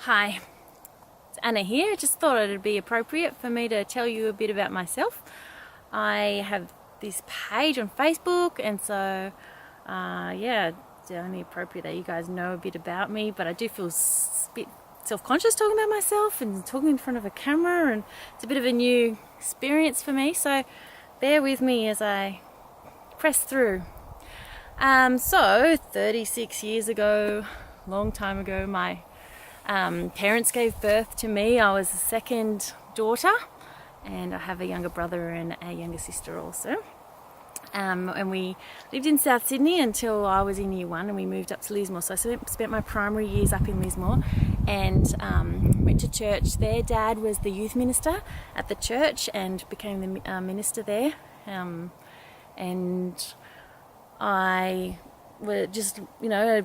Hi, it's Anna here. Just thought it'd be appropriate for me to tell you a bit about myself. I have this page on Facebook, and so yeah, it's only appropriate that you guys know a bit about me, but I do feel a bit self-conscious talking about myself and talking in front of a camera, and it's a bit of a new experience for me, so bear with me as I press through. So 36 years ago, long time ago, my parents gave birth to me. I was the second daughter, and I have a younger brother and a younger sister also. And we lived in South Sydney until I was in year 1, and we moved up to Lismore. So I spent my primary years up in Lismore and went to church there. Dad was the youth minister at the church and became the minister there. And I was just, a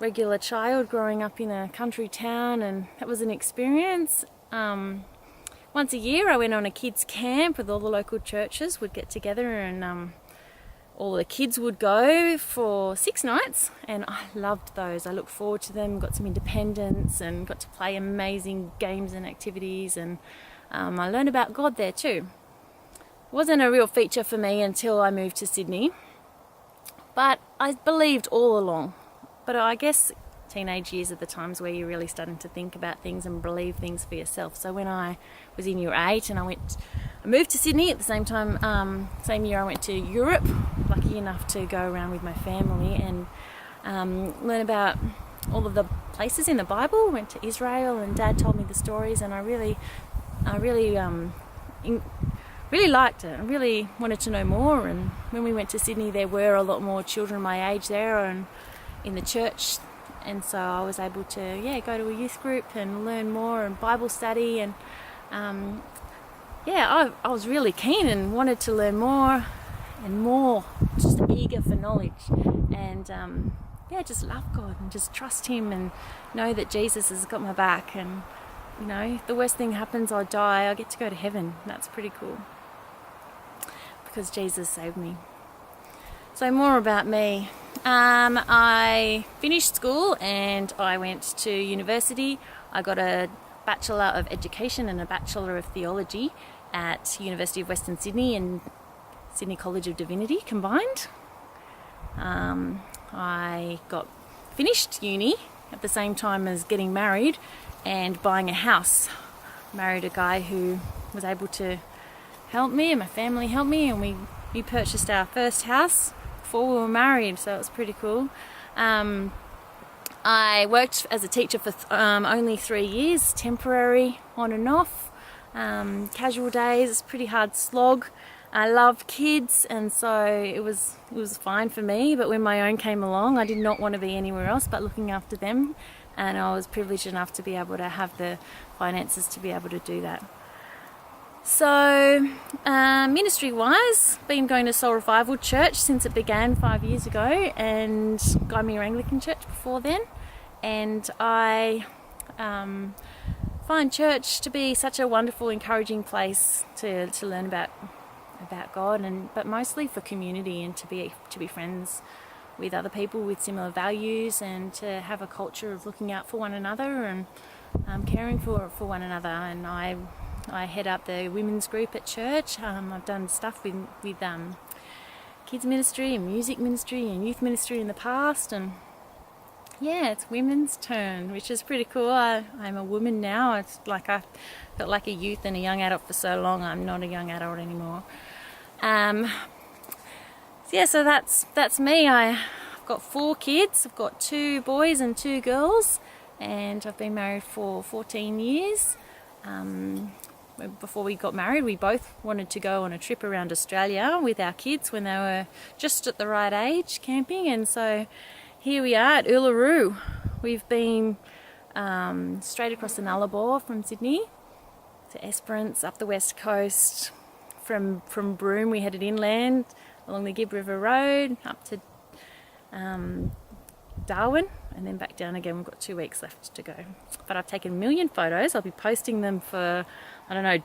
regular child growing up in a country town, and that was an experience. Once a year I went on a kids camp with all the local churches. Would get together, and all the kids would go for 6 nights, and I loved those. I looked forward to them, got some independence and got to play amazing games and activities, and I learned about God there too. It wasn't a real feature for me until I moved to Sydney, but I believed all along. But I guess teenage years are the times where you're really starting to think about things and believe things for yourself. So when I was in year 8 and I moved to Sydney at the same time, same year I went to Europe, lucky enough to go around with my family and learn about all of the places in the Bible. Went to Israel, and Dad told me the stories, and I really liked it. I really wanted to know more. And when we went to Sydney, there were a lot more children my age there and in the church, and so I was able to go to a youth group and learn more and Bible study, and I was really keen and wanted to learn more and more, just eager for knowledge, and just love God and just trust Him and know that Jesus has got my back, and if the worst thing happens, I die, I get to go to heaven. That's pretty cool because Jesus saved me. So more about me. I finished school and I went to university. I got a Bachelor of Education and a Bachelor of Theology at University of Western Sydney and Sydney College of Divinity combined. I got finished uni at the same time as getting married and buying a house. Married a guy who was able to help me, and my family helped me, and we purchased our first house before we were married, so it was pretty cool. I worked as a teacher for only 3 years, temporary, on and off, casual days. It's a pretty hard slog. I love kids, and so it was fine for me, but when my own came along, I did not want to be anywhere else but looking after them, and I was privileged enough to be able to have the finances to be able to do that. So, ministry-wise, been going to Soul Revival Church since it began 5 years ago, and Gymea Anglican Church before then. And I find church to be such a wonderful, encouraging place to learn about God, but mostly for community and to be friends with other people with similar values, and to have a culture of looking out for one another and caring for one another. And I head up the women's group at church. I've done stuff with kids ministry and music ministry and youth ministry in the past, and it's women's turn, which is pretty cool. I'm a woman now. It's like I felt like a youth and a young adult for so long. I'm not a young adult anymore. So that's me. I've got 4 kids. I've got 2 boys and 2 girls, and I've been married for 14 years. Before we got married, we both wanted to go on a trip around Australia with our kids when they were just at the right age, camping, and so here we are at Uluru. We've been straight across the Nullarbor from Sydney to Esperance, up the west coast. From Broome we headed inland along the Gibb River Road up to Darwin, and then back down again. We've got 2 weeks left to go, but I've taken a million photos. I'll be posting them for,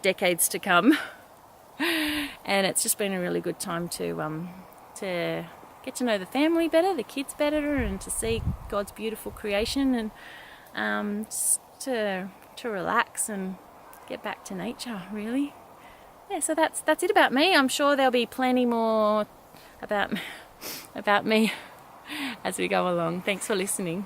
decades to come. And it's just been a really good time to get to know the family better, the kids better, and to see God's beautiful creation. And just to relax and get back to nature, really. Yeah, so that's it about me. I'm sure there'll be plenty more about me as we go along. Thanks for listening.